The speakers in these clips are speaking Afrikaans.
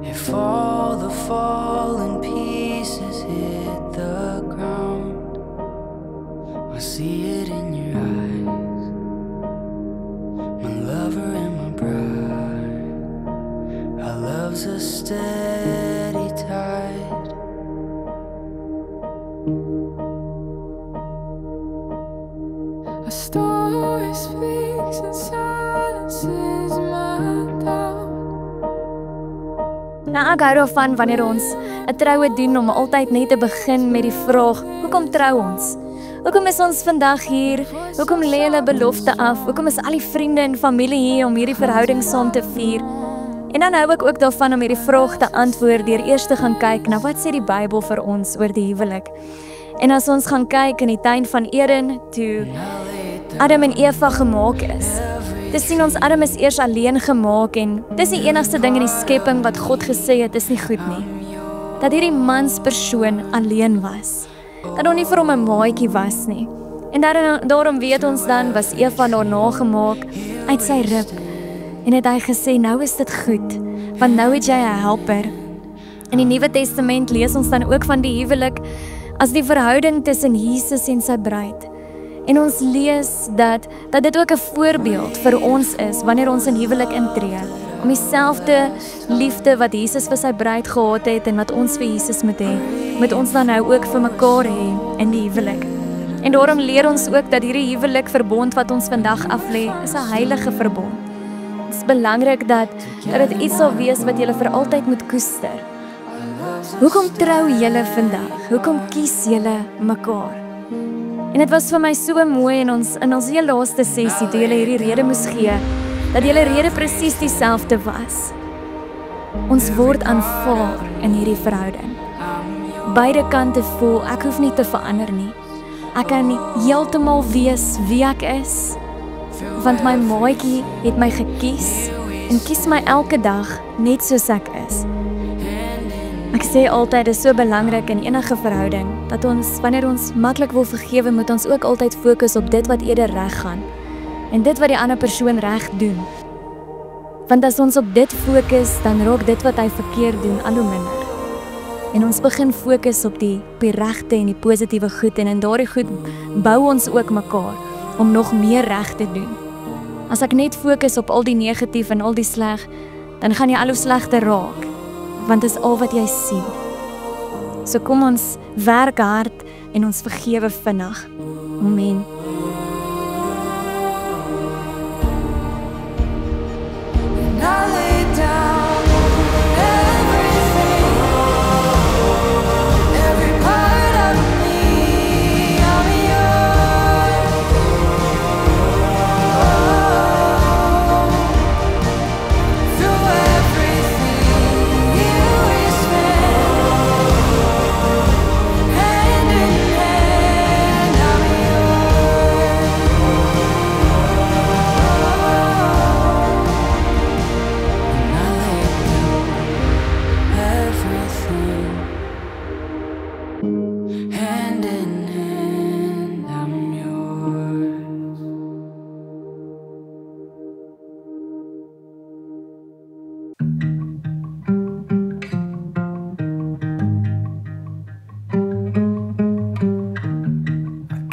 If all the fallen pieces hit the ground, I see it in your eyes, my lover and my bride. Our love's a steady tide. A story speaks and silences my doubt. Nou, ek hou daarvan wanneer ons 'n troue doen om altyd net te begin met die vraag, hoekom trou ons? Hoekom is ons vandag hier? Hoekom lê hulle belofte af? Hoekom is al die vriende en familie hier om hierdie verhouding saam te vier? En dan hou ek ook daarvan om hierdie vraag te antwoord deur eers te gaan kyk na wat sê die Bybel vir ons oor die huwelik. En as ons gaan kyk in die tuin van Eden, toe Adam en Eva gemaak is, te sien ons Adam is eers alleen gemaak en dis die enigste ding in die skepping wat God gesê het is nie goed nie. Dat hierdie manspersoon alleen was. Dat daar nie vir hom 'n maatjie was nie. En daarom weet ons dan was Eva daarna gemaak uit sy rib. En het hy gesê, nou is dit goed, want nou het jy 'n helper. In die Nuwe Testament lees ons dan ook van die huwelik as die verhouding tussen Jesus en sy bruid. En ons lees dat dit ook 'n voorbeeld vir ons is wanneer ons in huwelik intree, om dieselfde liefde wat Jesus vir sy bruid gehad het en wat ons vir Jesus moet hê, moet ons dan nou ook vir mekaar hê in die huwelik. En daarom leer ons ook dat hierdie huwelik verbond wat ons vandag aflê, is 'n heilige verbond. Dit is belangrik dat dit iets sal wees wat julle vir altyd moet koester. Hoekom trou julle vandag? Hoekom kies julle mekaar? En dit was vir my so mooi in ons heel laaste sessie, toe julle hierdie rede moes gee, dat julle rede presies dieselfde was. Ons word aanvaar in hierdie verhouding. Beide kante voel, ek hoef nie te verander nie. Ek kan heeltemal wees wie ek is, want my maatjie het my gekies en kies my elke dag net soos ek is. Ek sê altyd, dit is so belangrik in enige verhouding, dat ons, wanneer ons maklik wil vergewe, moet ons ook altyd fokus op dit wat eerder reg gaan, en dit wat die ander persoon reg doen. Want as ons op dit fokus, dan raak dit wat hy verkeerd doen al hoe minder. En ons begin fokus op die regte en die positiewe goed, en in daardie goed bou ons ook mekaar, om nog meer reg te doen. As ek net fokus op al die negatief en al die sleg, dan gaan jy al hoe slegter raak, want dit is al wat jy sien. So kom ons werk hard en ons vergewe vinnig. Amen.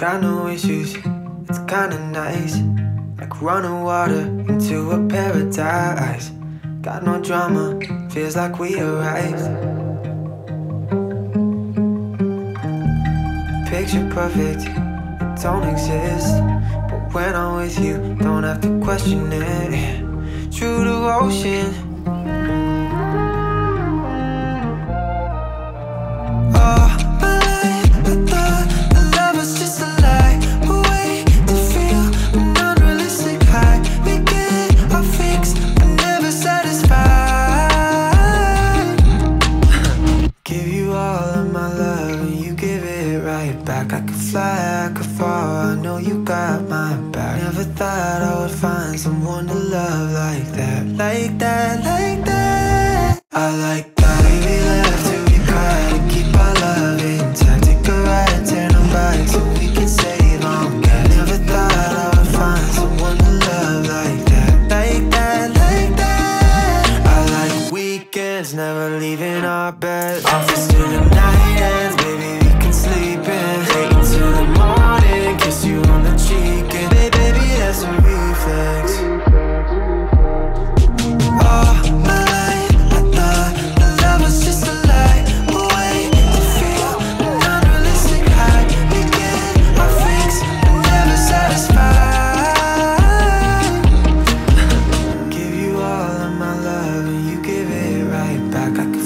Got no issues, it's kinda nice, like running water into a paradise. Got no drama, feels like we arrived. Picture perfect, it don't exist, but when I'm with you, don't have to question it. True devotion. Someone to love like that, like that, like that. I like that. We laugh till we cry to keep our love intact. Take a ride, turn them back so we can save on gas. Never thought I would find someone to love like that, like that, like that. I like weekends. is never leaving our bed. Office till the night ends, baby, we can sleep in. Wait until the morning, kiss you on the cheek, and baby, that's a reflex. All my life, I thought the love was just a lie, a way to feel an unrealistic high. We get our fix, but never satisfied. Give you all of my love, and you give it right back. I